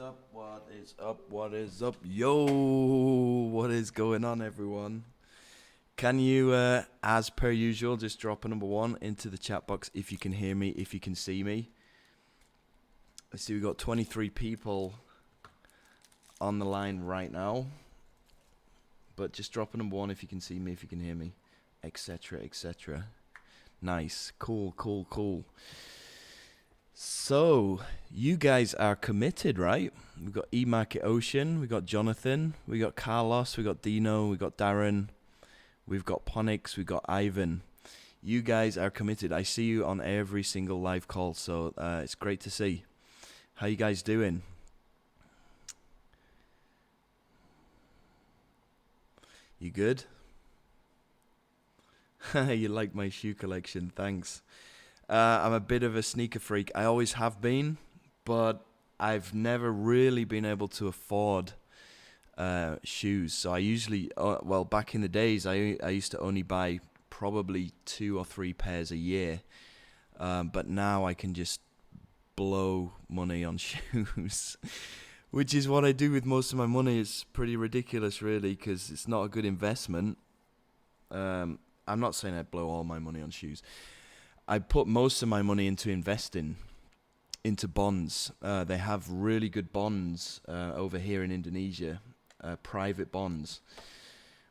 up? What is up? What is up? Yo, what is going on, everyone? Can you, as per usual, just drop a number one into the chat box if you can hear me, if you can see me? Let's see, we've got 23 people on the line right now. But just drop a number one if you can see me, if you can hear me, etc., etc. Nice. Cool, cool, cool. So, you guys are committed, right? We've got E-Market Ocean, we've got Jonathan, we got Carlos, we got Dino, we got Darren, we've got Ponix, we've got Ivan. You guys are committed. I see you on every single live call, so it's great to see. How you guys doing? You good? You like my shoe collection, thanks. I'm a bit of a sneaker freak. I always have been, but I've never really been able to afford shoes. So I usually, well, back in the days, I used to only buy probably 2 or 3 pairs a year. But now I can just blow money on shoes, which is what I do with most of my money. It's pretty ridiculous, really, because it's not a good investment. I'm not saying I blow all my money on shoes. I put most of my money into investing, into bonds. They have really good bonds over here in Indonesia, private bonds.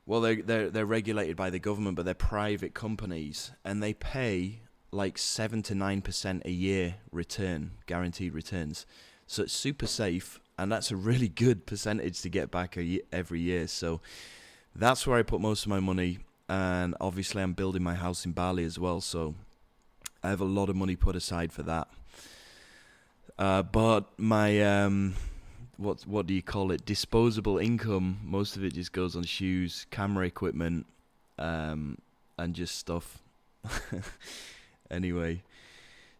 Well, they're regulated by the government, but they're private companies, and they pay like 7 to 9% a year return, guaranteed returns. So it's super safe, and that's a really good percentage to get back every year. So that's where I put most of my money, and obviously I'm building my house in Bali as well, so I have a lot of money put aside for that. But my what do you call it? Disposable income. Most of it just goes on shoes, camera equipment, and just stuff. Anyway,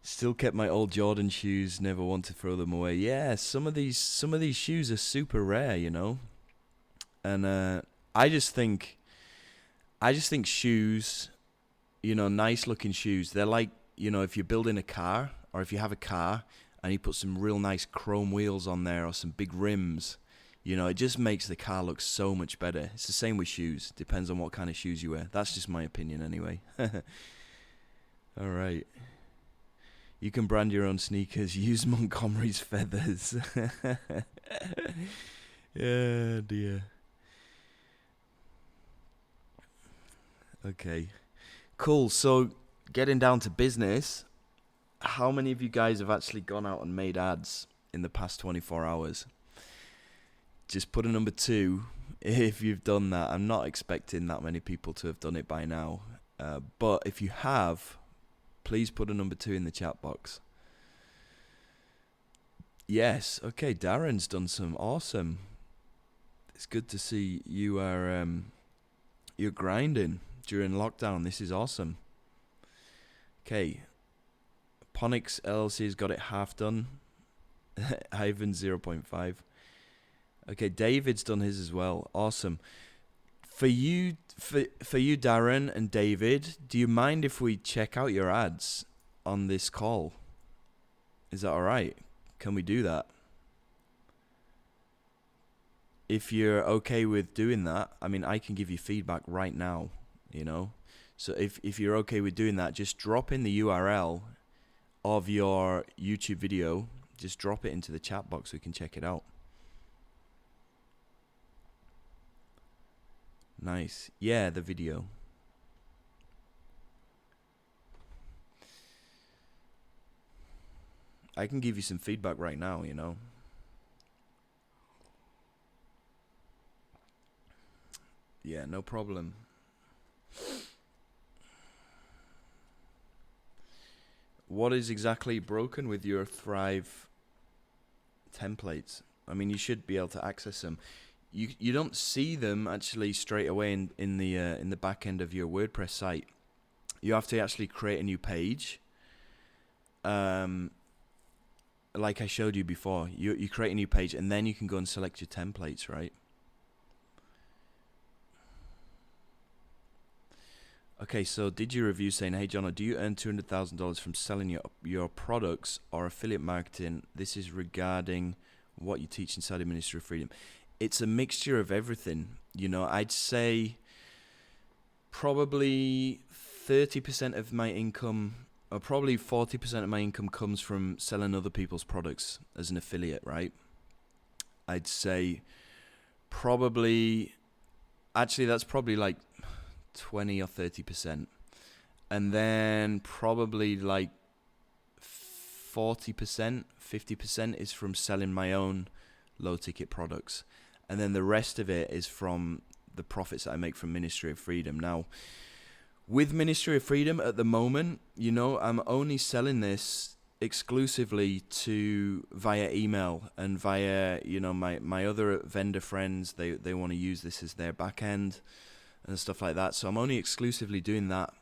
still kept my old Jordan shoes. Never want to throw them away. Yeah, some of these shoes are super rare, you know. And I just think shoes, you know, nice looking shoes. They're like, you know, if you're building a car, or if you have a car and you put some real nice chrome wheels on there or some big rims, you know, it just makes the car look so much better. It's the same with shoes. Depends on what kind of shoes you wear. That's just my opinion anyway. All right. You can brand your own sneakers. Use Montgomery's feathers. Yeah, dear. Okay. Cool. So, getting down to business, how many of you guys have actually gone out and made ads in the past 24 hours? Just put a number 2 if you've done that. I'm not expecting that many people to have done it by now. But if you have, please put a number 2 in the chat box. Yes. Okay, Darren's done some. Awesome. It's good to see you are you're grinding during lockdown. This is awesome. Okay. Ponix LLC's got it half done. Ivan 0.5. Okay, David's done his as well. Awesome. For you, Darren and David, do you mind if we check out your ads on this call? Is that all right? Can we do that? If you're okay with doing that, I mean, I can give you feedback right now, you know? So if you're okay with doing that, just drop in the URL of your YouTube video. Just drop it into the chat box so we can check it out. Nice. Yeah, the video. I can give you some feedback right now, you know? Yeah, no problem. What is exactly broken with your Thrive templates? I mean, you should be able to access them. You don't see them actually straight away in the back end of your WordPress site. You have to actually create a new page. Like I showed you before, you create a new page and then you can go and select your templates, right? Okay, so did you review saying, hey, Jono, do you earn $200,000 from selling your products or affiliate marketing? This is regarding what you teach inside of Ministry of Freedom. It's a mixture of everything. You know, I'd say probably 30% of my income, or probably 40% of my income comes from selling other people's products as an affiliate, right? I'd say that's probably like 20 or 30%. And then probably like 40%, 50% is from selling my own low ticket products. And then the rest of it is from the profits that I make from Ministry of Freedom. Now, with Ministry of Freedom at the moment, you know, I'm only selling this exclusively via email and via, you know, my other vendor friends. They want to use this as their back end and stuff like that. So I'm only exclusively doing that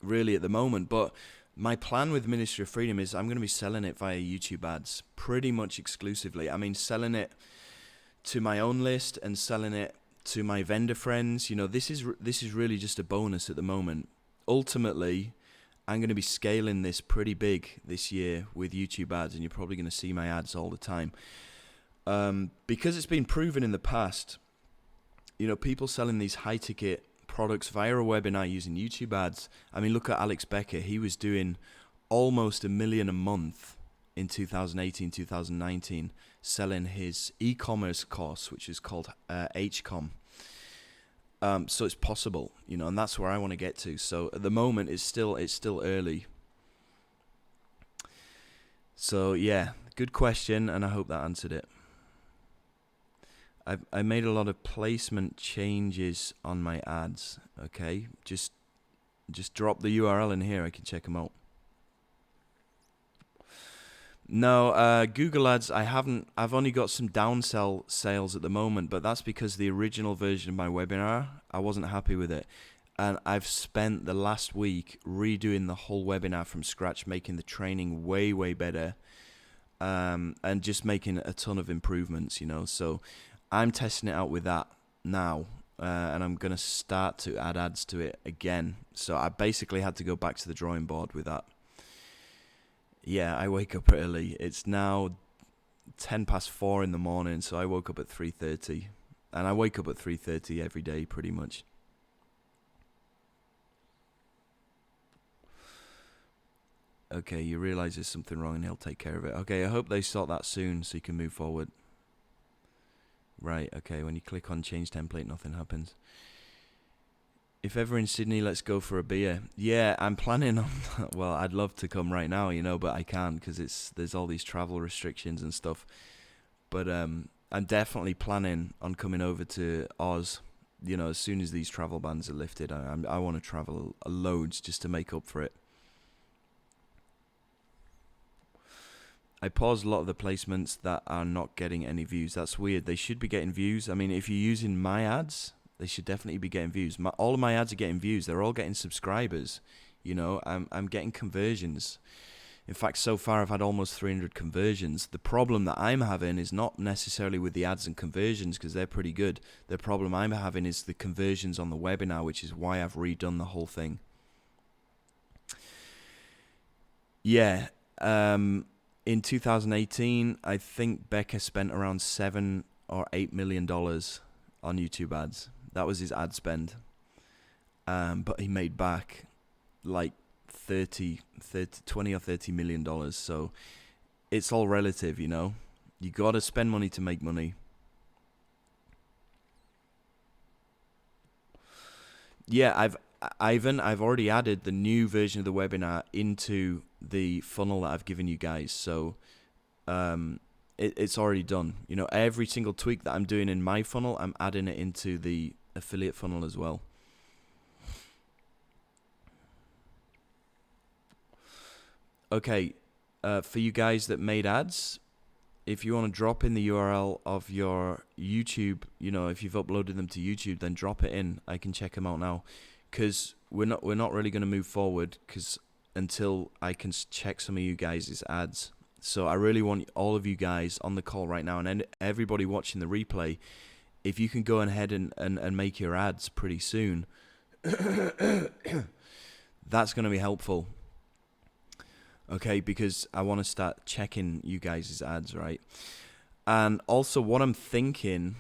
really at the moment. But my plan with Ministry of Freedom is I'm going to be selling it via YouTube ads pretty much exclusively. I mean, selling it to my own list and selling it to my vendor friends. You know, this is really just a bonus at the moment. Ultimately, I'm going to be scaling this pretty big this year with YouTube ads, and you're probably going to see my ads all the time. Because it's been proven in the past, you know, people selling these high ticket products via a webinar using YouTube ads. I mean, look at Alex Becker. He was doing almost $1 million a month in 2018, 2019, selling his e-commerce course, which is called HCOM. So it's possible, you know, and that's where I want to get to. So at the moment, it's still early. So yeah, good question, and I hope that answered it. I made a lot of placement changes on my ads. Okay, just drop the URL in here. I can check them out. No, Google Ads, I've only got some downsell sales at the moment, but that's because the original version of my webinar, I wasn't happy with it. And I've spent the last week redoing the whole webinar from scratch, making the training way, way better, and just making a ton of improvements, you know. So I'm testing it out with that now, and I'm going to start to add ads to it again. So I basically had to go back to the drawing board with that. Yeah, I wake up early. It's now 4:10 in the morning, so I woke up at 3:30. And I wake up at 3:30 every day, pretty much. Okay, you realize there's something wrong and he'll take care of it. Okay, I hope they sort that soon so you can move forward. Right, okay, when you click on change template, nothing happens. If ever in Sydney, let's go for a beer. Yeah, I'm planning on, well, I'd love to come right now, you know, but I can't because there's all these travel restrictions and stuff. But I'm definitely planning on coming over to Oz, you know, as soon as these travel bans are lifted. I want to travel loads just to make up for it. I paused a lot of the placements that are not getting any views. That's weird. They should be getting views. I mean, if you're using my ads, they should definitely be getting views. All of my ads are getting views. They're all getting subscribers. You know, I'm getting conversions. In fact, so far I've had almost 300 conversions. The problem that I'm having is not necessarily with the ads and conversions because they're pretty good. The problem I'm having is the conversions on the webinar, which is why I've redone the whole thing. Yeah. In 2018, I think Becca spent around $7 or $8 million on YouTube ads. That was his ad spend. But he made back like 20 or $30 million. So it's all relative, you know. You got to spend money to make money. Yeah, I've already added the new version of the webinar into the funnel that I've given you guys. So it's already done. You know, every single tweak that I'm doing in my funnel, I'm adding it into the affiliate funnel as well. Okay, for you guys that made ads, if you want to drop in the URL of your YouTube, you know, if you've uploaded them to YouTube, then drop it in. I can check them out now, because we're not really going to move forward until I can check some of you guys' ads. So I really want all of you guys on the call right now, and everybody watching the replay, if you can go ahead and make your ads pretty soon, that's going to be helpful. Okay, because I want to start checking you guys' ads, right? And also what I'm thinking,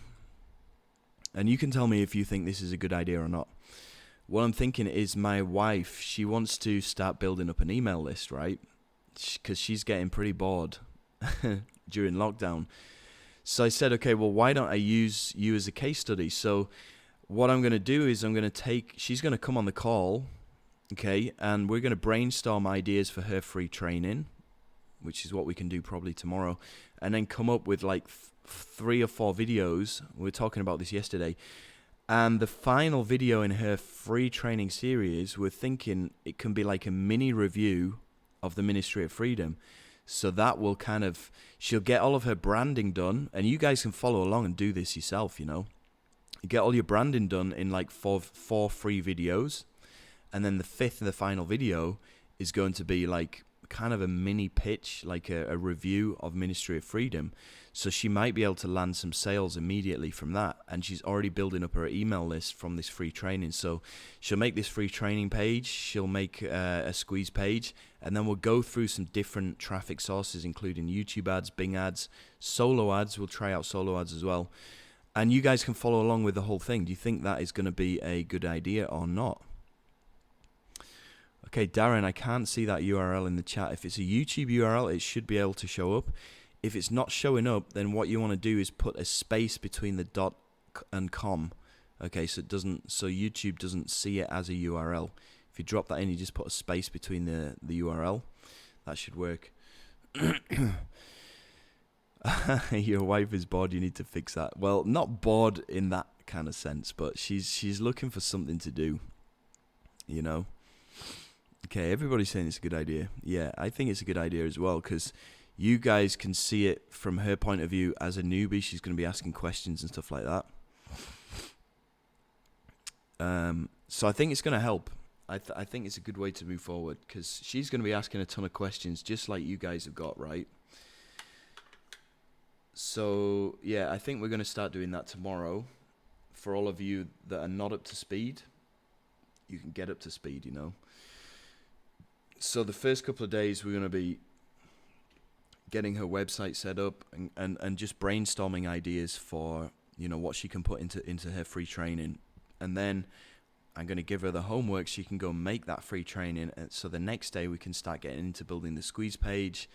and you can tell me if you think this is a good idea or not. What I'm thinking is my wife, she wants to start building up an email list, right? Because she's getting pretty bored during lockdown. So I said, okay, well, why don't I use you as a case study? So what I'm going to do is she's going to come on the call, okay, and we're going to brainstorm ideas for her free training, which is what we can do probably tomorrow, and then come up with like 3 or 4 videos. We were talking about this yesterday. And the final video in her free training series, we're thinking it can be like a mini review of the Ministry of Freedom. So that will she'll get all of her branding done, and you guys can follow along and do this yourself, You get all your branding done in like four free videos, and then the 5th and the final video is going to be like kind of a mini pitch, like a review of Ministry of Freedom. So she might be able to land some sales immediately from that, and she's already building up her email list from this free training. So she'll make this free training page, she'll make a squeeze page, and then we'll go through some different traffic sources, including YouTube ads, Bing ads, solo ads. We'll try out solo ads as well, and you guys can follow along with the whole thing. Do you think that is going to be a good idea or not? Okay, Darren, I can't see that URL in the chat. If it's a YouTube URL, it should be able to show up. If it's not showing up, then what you want to do is put a space between the dot and com. Okay, so YouTube doesn't see it as a URL. If you drop that in, you just put a space between the URL. That should work. Your wife is bored, you need to fix that. Well, not bored in that kind of sense, but she's looking for something to do, Okay, everybody's saying it's a good idea. Yeah, I think it's a good idea as well, because you guys can see it from her point of view as a newbie. She's going to be asking questions and stuff like that. So I think it's going to help. I think it's a good way to move forward, because she's going to be asking a ton of questions just like you guys have got, right? So, yeah, I think we're going to start doing that tomorrow. For all of you that are not up to speed, you can get up to speed, So the first couple of days we're going to be getting her website set up and just brainstorming ideas for, what she can put into her free training. And then I'm going to give her the homework. She can go make that free training. And so the next day we can start getting into building the squeeze page,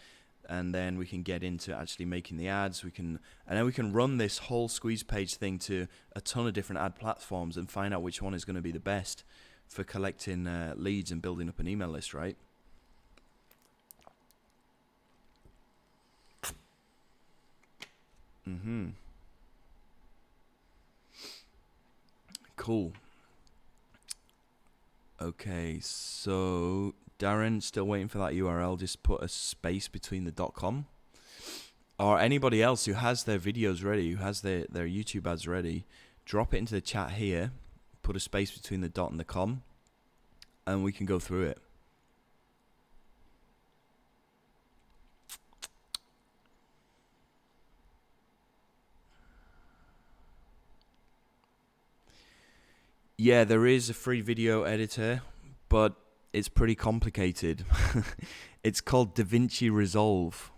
and then we can get into actually making the ads. And then we can run this whole squeeze page thing to a ton of different ad platforms and find out which one is going to be the best for collecting leads and building up an email list, right? Cool. Okay, so Darren, still waiting for that URL. Just put a space between the .com. Or anybody else who has their videos ready, who has their YouTube ads ready, drop it into the chat here. Put a space between the .and the .com, and we can go through it. Yeah, there is a free video editor, but it's pretty complicated. It's called DaVinci Resolve.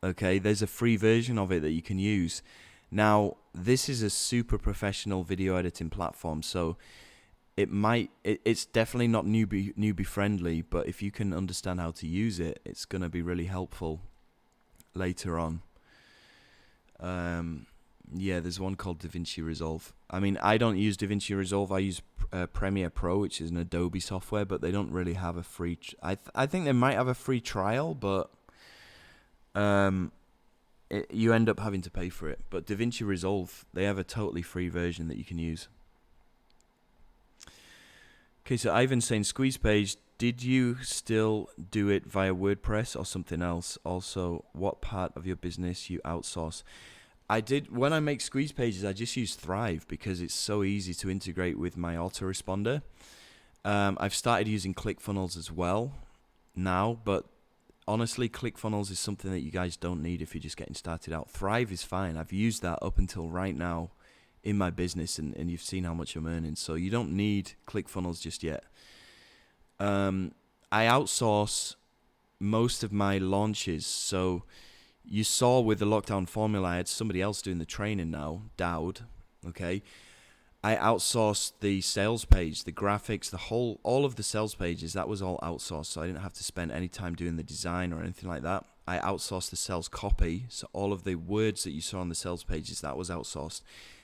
Okay, there's a free version of it that you can use. Now, this is a super professional video editing platform, so it's definitely not newbie friendly, but if you can understand how to use it, it's going to be really helpful later on. Yeah, there's one called DaVinci Resolve. I mean, I don't use DaVinci Resolve. I use Premiere Pro, which is an Adobe software, but they don't really have a free... I think they might have a free trial, but you end up having to pay for it. But DaVinci Resolve, they have a totally free version that you can use. Okay, so Ivan's saying, Squeeze Page, did you still do it via WordPress or something else? Also, what part of your business you outsource? I did, when I make squeeze pages, I just use Thrive because it's so easy to integrate with my autoresponder. I've started using ClickFunnels as well now, but honestly, ClickFunnels is something that you guys don't need if you're just getting started out. Thrive is fine. I've used that up until right now in my business, and you've seen how much I'm earning. So you don't need ClickFunnels just yet. I outsource most of my launches. So You saw with the lockdown formula, I had somebody else doing the training now, Dowd. Okay, I outsourced the sales page, the graphics, all of the sales pages. That was all outsourced, so I didn't have to spend any time doing the design or anything like that. I outsourced the sales copy, so all of the words that you saw on the sales pages, that was outsourced.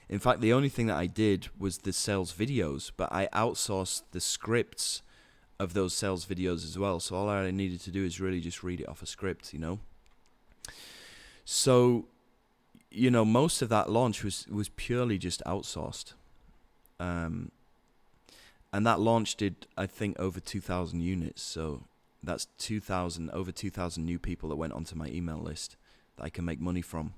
In fact, the only thing that I did was the sales videos, but I outsourced the scripts of those sales videos as well. So all I needed to do is really just read it off a script, you know. So, you know, most of that launch was purely just outsourced. And that launch did, I think, over 2,000 units. So that's over 2,000 new people that went onto my email list that I can make money from.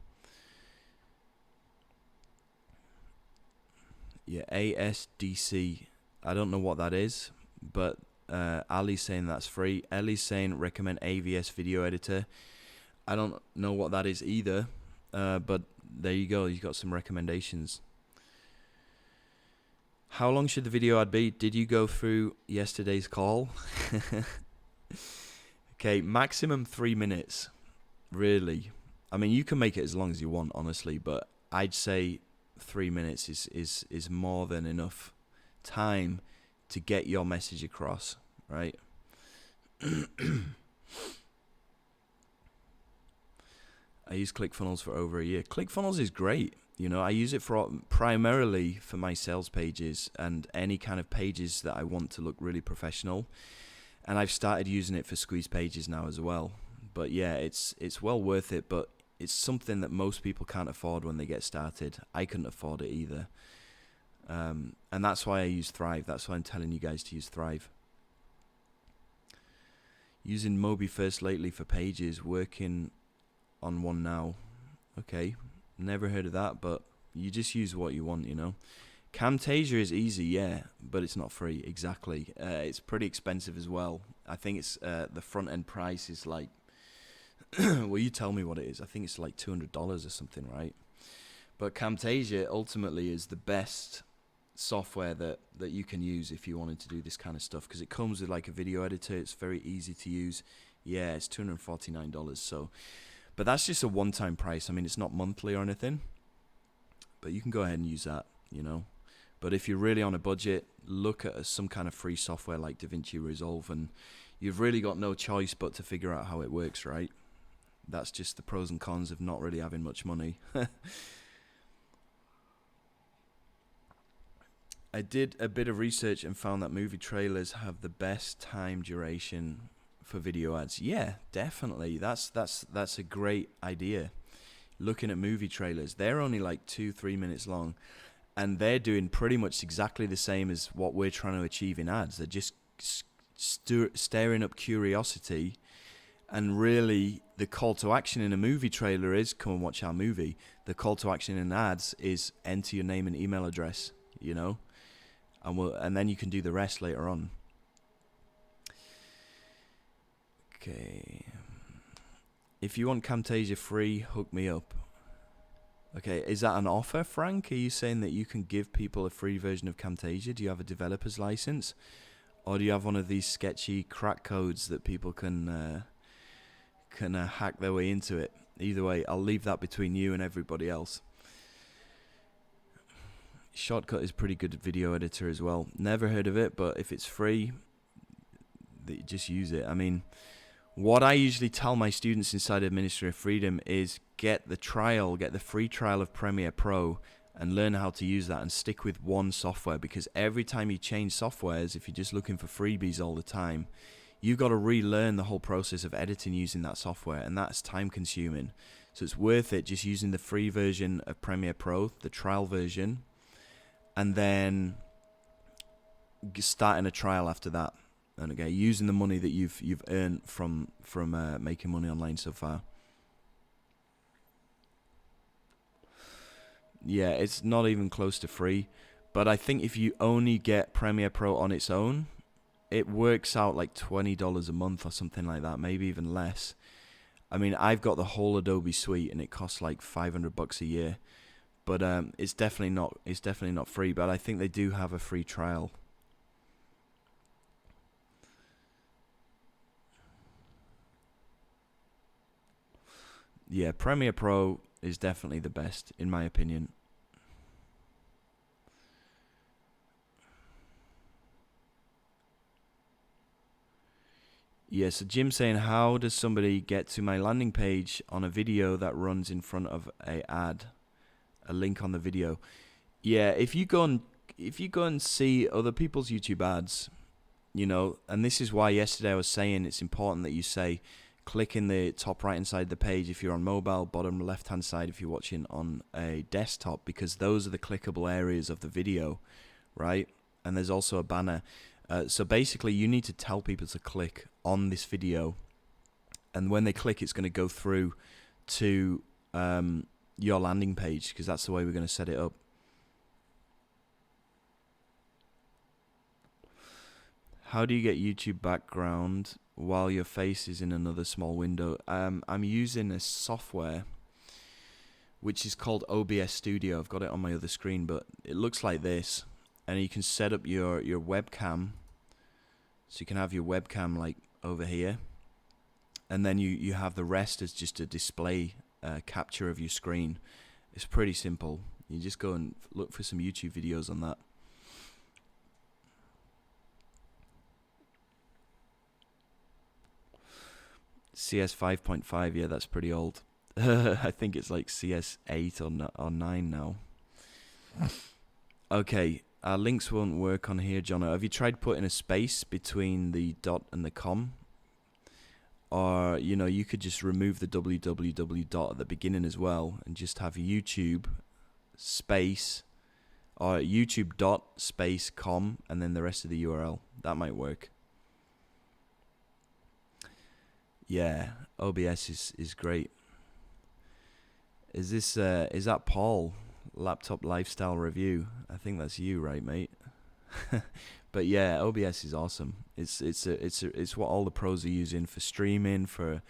Yeah, ASDC. I don't know what that is, but Ali's saying that's free. Ellie's saying recommend AVS Video Editor. I don't know what that is either, but there you go. You got some recommendations. How long should the video ad be? Did you go through yesterday's call? Okay, maximum 3 minutes. Really. I mean, you can make it as long as you want, honestly, but I'd say 3 minutes is more than enough time to get your message across, right? I use ClickFunnels for over a year. ClickFunnels is great. You know, I use it primarily for my sales pages and any kind of pages that I want to look really professional. And I've started using it for squeeze pages now as well. But yeah, it's well worth it, but it's something that most people can't afford when they get started. I couldn't afford it either. And that's why I use Thrive. That's why I'm telling you guys to use Thrive. Using Mobifirst lately for pages, working on one now. Okay, never heard of that, but you just use what you want, you know. Camtasia is easy, yeah, but it's not free. Exactly. It's pretty expensive as well. I think it's the front end price is like well, you tell me what it is. I think it's like $200 or something, right? But Camtasia ultimately is the best software that you can use if you wanted to do this kind of stuff, because it comes with like a video editor. It's very easy to use. Yeah, it's $249. So, but that's just a one-time price. I mean, it's not monthly or anything, but you can go ahead and use that, you know. But if you're really on a budget, look at some kind of free software like DaVinci Resolve, and you've really got no choice but to figure out how it works, right? That's just the pros and cons of not really having much money. I did a bit of research and found that movie trailers have the best time duration for video ads. Yeah, definitely. That's a great idea. Looking at movie trailers, they're only like 2-3 minutes long, and they're doing pretty much exactly the same as what we're trying to achieve in ads. They're just stirring up curiosity, and really the call to action in a movie trailer is come and watch our movie. The call to action in ads is enter your name and email address, you know, and then you can do the rest later on. Okay. If you want Camtasia free, hook me up. Okay, is that an offer, Frank? Are you saying that you can give people a free version of Camtasia? Do you have a developer's license? Or do you have one of these sketchy crack codes that people can hack their way into it? Either way, I'll leave that between you and everybody else. Shotcut is pretty good video editor as well. Never heard of it, but if it's free, just use it. I mean, what I usually tell my students inside of Ministry of Freedom is get the free trial of Premiere Pro and learn how to use that, and stick with one software, because every time you change softwares, if you're just looking for freebies all the time, you've got to relearn the whole process of editing using that software, and that's time consuming. So it's worth it just using the free version of Premiere Pro, the trial version, and then starting a trial after that. And again, using the money that you've earned from making money online so far. Yeah, it's not even close to free, but I think if you only get Premiere Pro on its own, it works out like $20 a month or something like that, maybe even less. I mean, I've got the whole Adobe suite and it costs like $500 a year, but it's definitely not free. But I think they do have a free trial. Yeah, Premiere Pro is definitely the best, in my opinion. Yeah, so Jim's saying, how does somebody get to my landing page on a video that runs in front of a link on the video? Yeah, if you go and see other people's YouTube ads, you know, and this is why yesterday I was saying it's important that you say click in the top right hand side of the page if you're on mobile, bottom left hand side if you're watching on a desktop, because those are the clickable areas of the video, right? And there's also a banner. So basically you need to tell people to click on this video, and when they click it's going to go through to your landing page, because that's the way we're going to set it up. How do you get YouTube background while your face is in another small window? I'm using a software which is called OBS Studio. I've got it on my other screen, but it looks like this, and you can set up your webcam. So you can have your webcam like over here, and then you have the rest as just a display capture of your screen. It's pretty simple. You just go and look for some YouTube videos on that. CS 5.5, yeah, that's pretty old. I think it's like CS 8 or 9 now. Okay, our links won't work on here, Jono. Have you tried putting a space between the dot and the com? Or, you know, you could just remove the www dot at the beginning as well and just have YouTube space, or YouTube dot space com, and then the rest of the URL. That might work. Yeah, OBS is great. Is that Paul, Laptop Lifestyle Review? I think that's you, right, mate? But yeah, OBS is awesome. It's what all the pros are using for streaming, for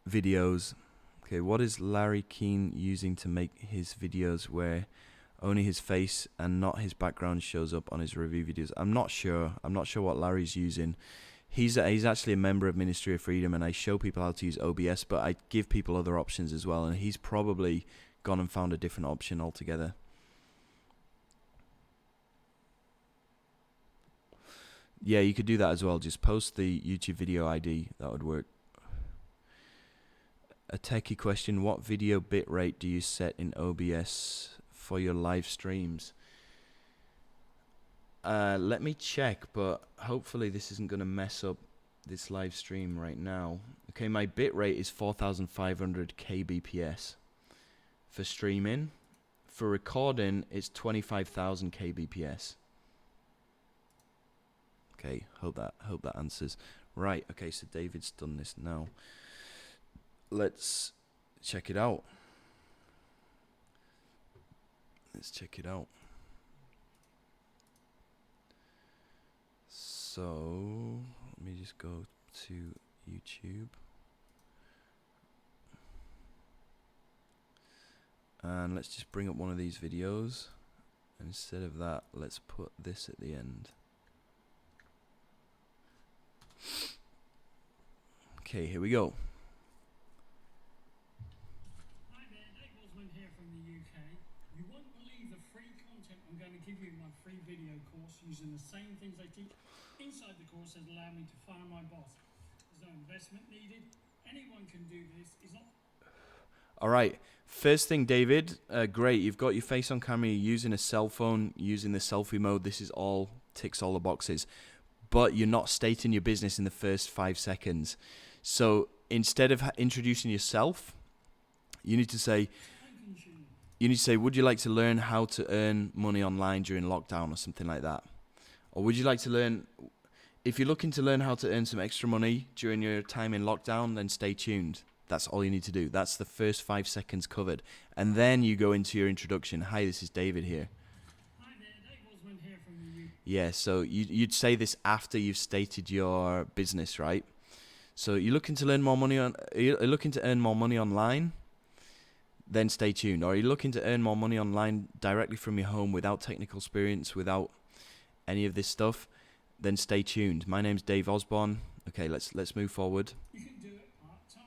videos. Okay, what is Larry Keane using to make his videos where only his face and not his background shows up on his review videos? I'm not sure. I'm not sure what Larry's using. He's actually a member of Ministry of Freedom, and I show people how to use OBS, but I give people other options as well, and he's probably gone and found a different option altogether. Yeah, you could do that as well. Just post the YouTube video ID. That would work. A techie question: what video bitrate do you set in OBS for your live streams? Let me check, but hopefully this isn't going to mess up this live stream right now. Okay, my bitrate is 4,500 kbps for streaming. For recording, it's 25,000 kbps. Okay, hope that answers. Right, okay, so David's done this now. Let's check it out. So, let me just go to YouTube. And let's just bring up one of these videos. And instead of that, let's put this at the end. Okay, here we go. Hi there, Dave Osmond here from the UK. You won't believe the free content I'm going to give you in my free video course using the same things I teach inside the course that allow me to fire my boss. There's no investment needed. Anyone can do this. It's not. All right. First thing, David, great. You've got your face on camera. You're using a cell phone, using the selfie mode. This is all ticks all the boxes. But you're not stating your business in the first 5 seconds. So instead of introducing yourself, you need to say, would you like to learn how to earn money online during lockdown or something like that? Or would you like to learn, if you're looking to learn how to earn some extra money during your time in lockdown, then stay tuned. That's all you need to do. That's the first 5 seconds covered. And then you go into your introduction. Hi, this is David here. Hi there, Dave Osmond here from the UK. Yeah, so you'd say this after you've stated your business, right? So you're looking to learn more money you're looking to earn more money online, then stay tuned. Or you're looking to earn more money online directly from your home without technical experience, without any of this stuff, then stay tuned. My name's Dave Osborne. Okay, let's move forward. You can do it part-time.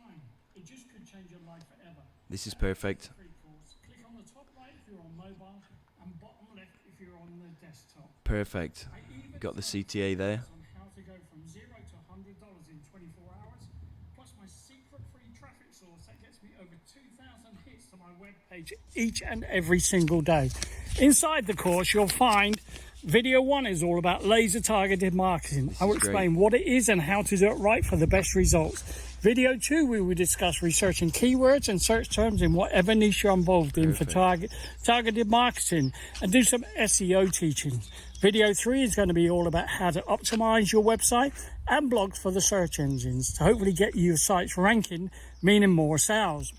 change your life forever. This is perfect. Free course. Click on the top right if you're on mobile and bottom left if you're on the desktop. Perfect. I even Got the CTA there. on how to go from $0 to $100 in 24 hours, plus my secret free traffic source that gets me over 2,000 hits to my webpage each and every single day. Inside the course, you'll find video 1 is all about laser targeted marketing. I will explain what it is and how to do it right for the best results. Video 2, we will discuss researching keywords and search terms in whatever niche you're involved in for targeted marketing, and do some SEO teaching. Video 3 is going to be all about how to optimize your website and blogs for the search engines to hopefully get your site's ranking, meaning more sales.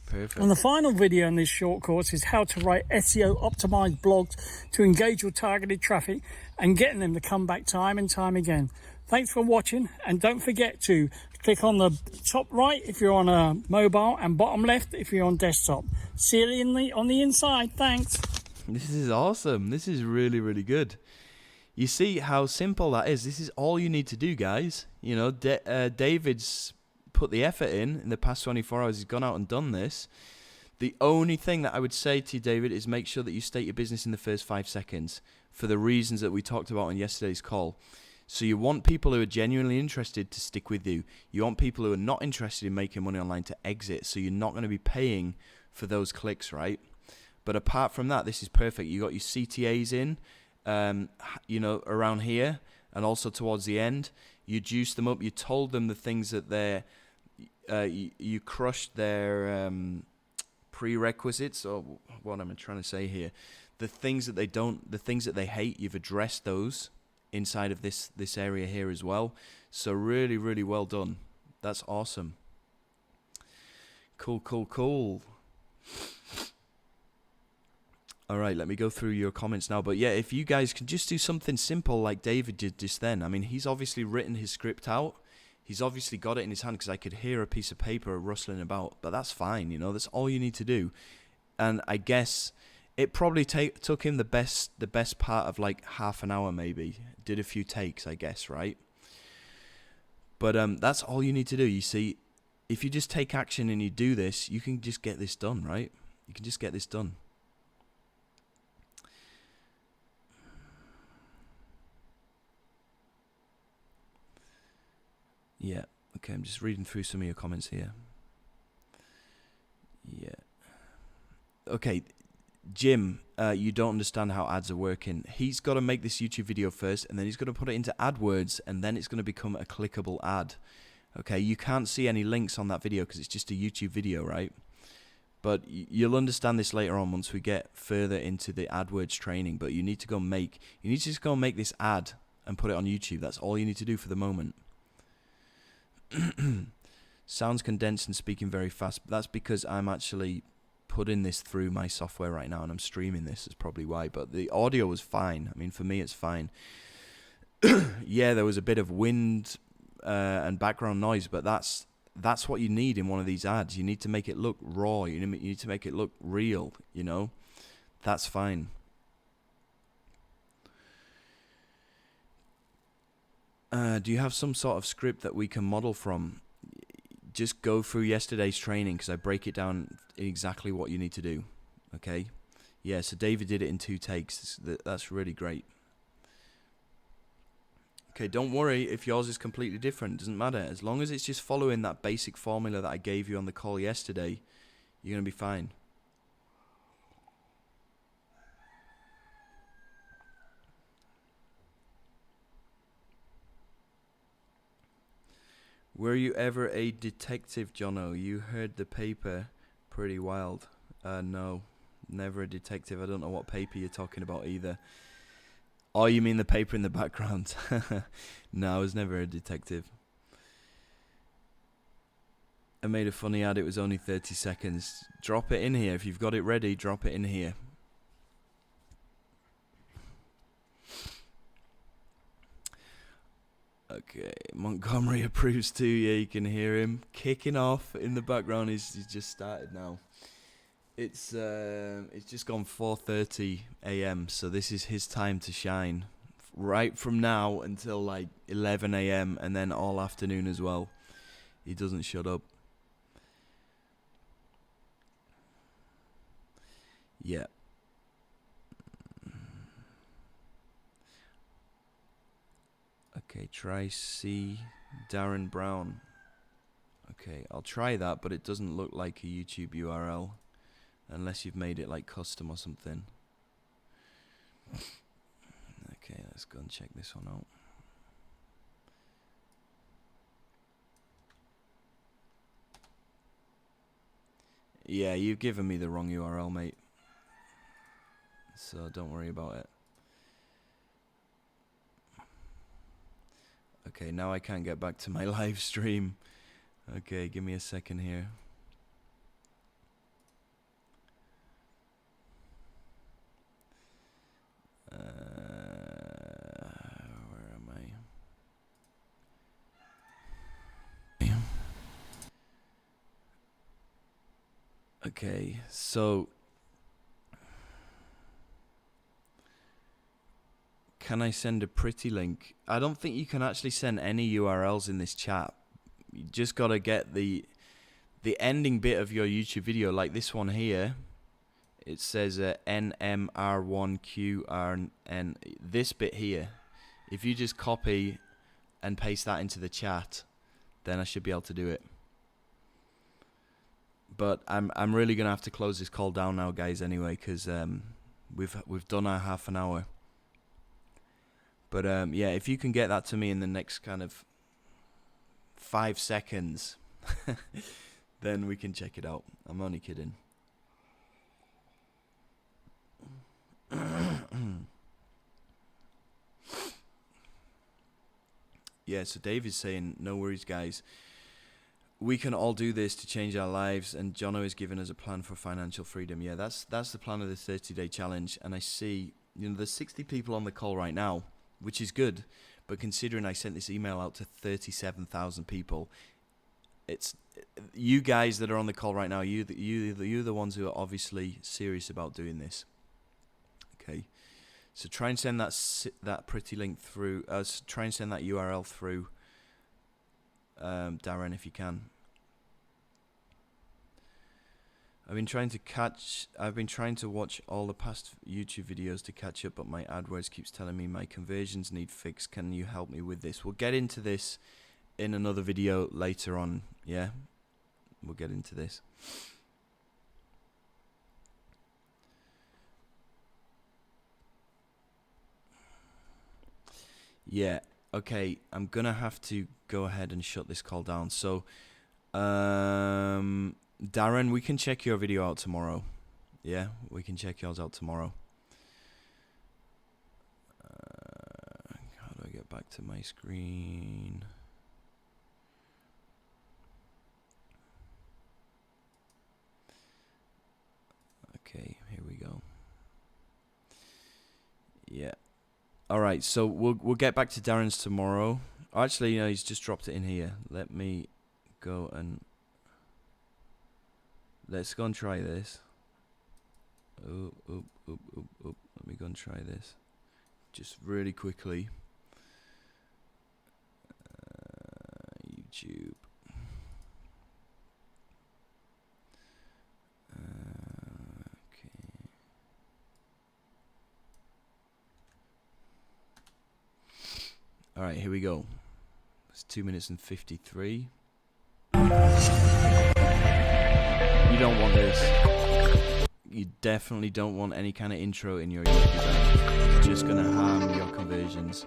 Perfect. And the final video in this short course is how to write SEO optimized blogs to engage your targeted traffic and getting them to come back time and time again. Thanks for watching, and don't forget to click on the top right if you're on a mobile and bottom left if you're on desktop. See you on the inside. Thanks. This is awesome. This is really, really good. You see how simple that is. This is all you need to do, guys. You know, David's put the effort in the past 24 hours. He's gone out and done this. The only thing that I would say to you, David, is make sure that you state your business in the first 5 seconds for the reasons that we talked about on yesterday's call. So you want people who are genuinely interested to stick with you. You want people who are not interested in making money online to exit. So you're not going to be paying for those clicks, right? But apart from that, this is perfect. You got your CTAs in, you know, around here, and also towards the end. You juiced them up. You told them the things that they're, you crushed their prerequisites, or what am I trying to say here? The things that they don't, the things that they hate, you've addressed those inside of this area here as well. So really, really well done. That's awesome. Cool, cool, cool. All right, let me go through your comments now. But yeah, if you guys can just do something simple like David did just then. I mean, he's obviously written his script out. He's obviously got it in his hand because I could hear a piece of paper rustling about. But that's fine, you know. That's all you need to do. And I guess it probably took him the best part of like half an hour maybe. Did a few takes, I guess, right? But that's all you need to do. You see, if you just take action and you do this, you can just get this done, right? You can just get this done. Yeah, okay, I'm just reading through some of your comments here. Yeah. Okay, Jim, you don't understand how ads are working. He's got to make this YouTube video first, and then he's going to put it into AdWords, and then it's going to become a clickable ad. Okay, you can't see any links on that video because it's just a YouTube video, right? But you'll understand this later on once we get further into the AdWords training. But you need to just go and make this ad and put it on YouTube. That's all you need to do for the moment. Sounds condensed and speaking very fast, but that's because I'm actually putting this through my software right now and I'm streaming this. Is probably why. But the audio was fine. I mean, for me, it's fine. Yeah, there was a bit of wind and background noise, but that's what you need in one of these ads. You need to make it look raw. You need to make it look real. You know, that's fine. Do you have some sort of script that we can model from? Just go through yesterday's training because I break it down exactly what you need to do. Okay? Yeah, so David did it in 2 takes. That's really great. Okay, don't worry if yours is completely different. It doesn't matter. As long as it's just following that basic formula that I gave you on the call yesterday, you're going to be fine. Were you ever a detective, Jono? You heard the paper pretty wild. No, never a detective. I don't know what paper you're talking about either. Oh, you mean the paper in the background? No, I was never a detective. I made a funny ad. It was only 30 seconds. Drop it in here. If you've got it ready, drop it in here. Okay, Montgomery approves too. Yeah, you can hear him kicking off in the background. He's just started now. It's just gone 4:30 a.m. So this is his time to shine. Right from now until like 11 a.m. and then all afternoon as well. He doesn't shut up. Yeah. Okay, try C. Darren Brown. Okay, I'll try that, but it doesn't look like a YouTube URL unless you've made it like custom or something. Okay, let's go and check this one out. Yeah, you've given me the wrong URL, mate. So don't worry about it. Okay, now I can't get back to my live stream. Okay, give me a second here. Where am I? Okay, so can I send a pretty link? I don't think you can actually send any URLs in this chat. You just gotta get the ending bit of your YouTube video, like this one here. It says NMR1QRN. This bit here, if you just copy and paste that into the chat, then I should be able to do it. But I'm really gonna have to close this call down now, guys. Anyway, because we've done our half an hour. But yeah, if you can get that to me in the next kind of 5 seconds, then we can check it out. I'm only kidding. Yeah, so Dave is saying, no worries, guys. We can all do this to change our lives, and Jono is giving us a plan for financial freedom. Yeah, that's the plan of the 30-day challenge. And I see, there's 60 people on the call right now, which is good. But considering I sent this email out to 37,000 people, it's you guys that are on the call right now. You're the ones who are obviously serious about doing this. Okay, so try and send that pretty link through. Try and send that URL through. Darren, if you can. I've been trying to watch all the past YouTube videos to catch up, but my AdWords keeps telling me my conversions need fixed. Can you help me with this? We'll get into this in another video later on. Yeah, we'll get into this. Yeah. Okay, I'm gonna have to go ahead and shut this call down. So, Darren, we can check your video out tomorrow. Yeah, we can check yours out tomorrow. How do I get back to my screen? Okay, here we go. Yeah. All right, so we'll get back to Darren's tomorrow. Actually, he's just dropped it in here. Let me go and let's go and try this. Let me go and try this, just really quickly. YouTube. All right, here we go. It's 2 minutes and 53. You don't want this. You definitely don't want any kind of intro in your YouTube. It's just going to harm your conversions.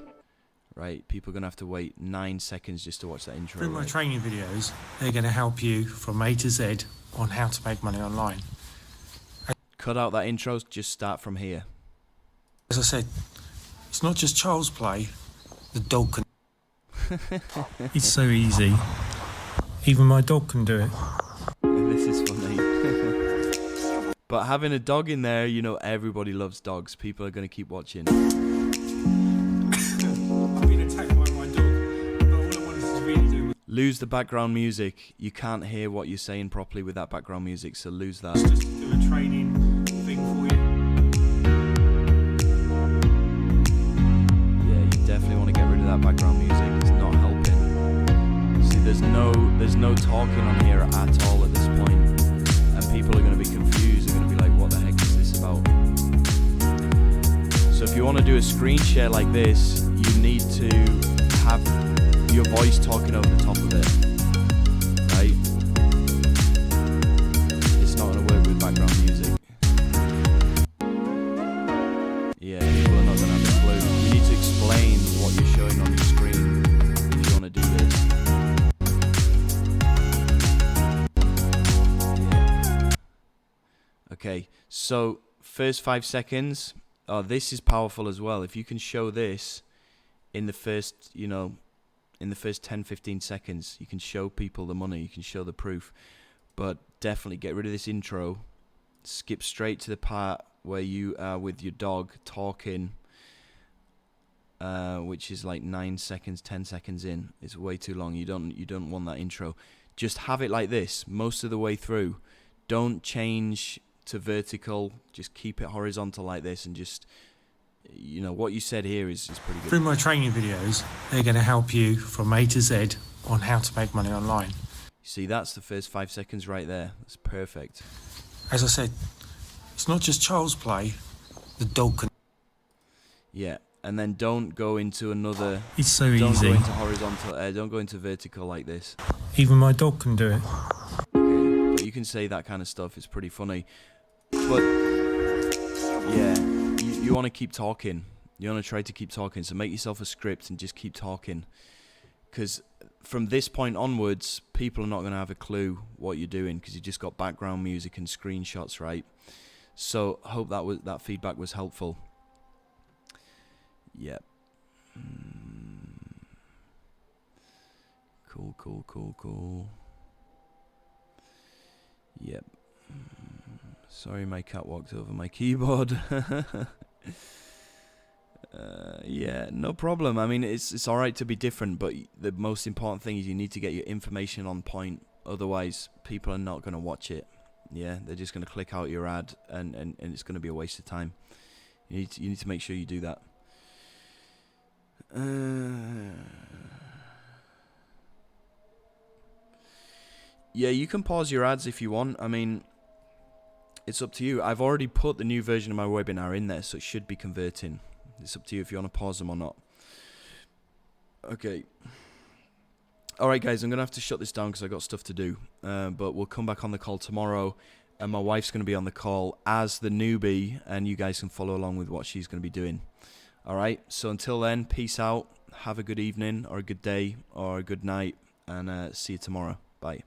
Right? People are going to have to wait 9 seconds just to watch that intro. Through my training videos, they're going to help you from A to Z on how to make money online. Cut out that intro, just start from here. As I said, it's not just child's play. The dog can. It's so easy. Even my dog can do it. This is funny. But having a dog in there, everybody loves dogs. People are going to keep watching. I've been attacked by my dog, but all I wanted to really do was lose the background music. You can't hear what you're saying properly with that background music, so lose that. just do a training thing for you. Definitely want to get rid of that background music. It's not helping. See, there's no talking on here at all at this point, and people are going to be confused. They're going to be like, "What the heck is this about?" screen share like this, you need to have your voice talking over the top of it, right? It's not going to work with background music. Yeah, people are not going to have a clue. You need to explain what you're showing on your screen if you want to do this. Yeah. Okay, so first 5 seconds. Oh, this is powerful as well. If you can show this in the first, in the first 10-15 seconds, you can show people the money, you can show the proof. But definitely get rid of this intro. Skip straight to the part where you are with your dog talking, which is like 9 seconds, 10 seconds in. It's way too long. You don't want that intro. Just have it like this most of the way through. Don't change to vertical. Just keep it horizontal like this, and just what you said here is pretty good. Through my training videos, they're going to help you from A to Z on how to make money online. See, that's the first 5 seconds right there. That's perfect. As I said, it's not just child's play. The dog can... Yeah, and then don't go into another... It's so don't easy. Don't go into horizontal, don't go into vertical like this. Even my dog can do it. Okay, but you can say that kind of stuff. It's pretty funny. But, yeah, you want to keep talking. You want to try to keep talking. So make yourself a script and just keep talking. Because from this point onwards, people are not going to have a clue what you're doing, because you just got background music and screenshots, right? So hope that feedback was helpful. Yep. Cool. Yep. Sorry, my cat walked over my keyboard. Yeah, no problem. I mean, it's all right to be different, but the most important thing is you need to get your information on point. Otherwise, people are not going to watch it. Yeah, they're just going to click out your ad, and it's going to be a waste of time. You need to make sure you do that. Yeah, you can pause your ads if you want. I mean, it's up to you. I've already put the new version of my webinar in there, so it should be converting. It's up to you if you want to pause them or not. Okay. Alright guys, I'm going to have to shut this down because I got stuff to do. But we'll come back on the call tomorrow, and my wife's going to be on the call as the newbie, and you guys can follow along with what she's going to be doing. Alright, so until then, peace out. Have a good evening, or a good day, or a good night, and see you tomorrow. Bye.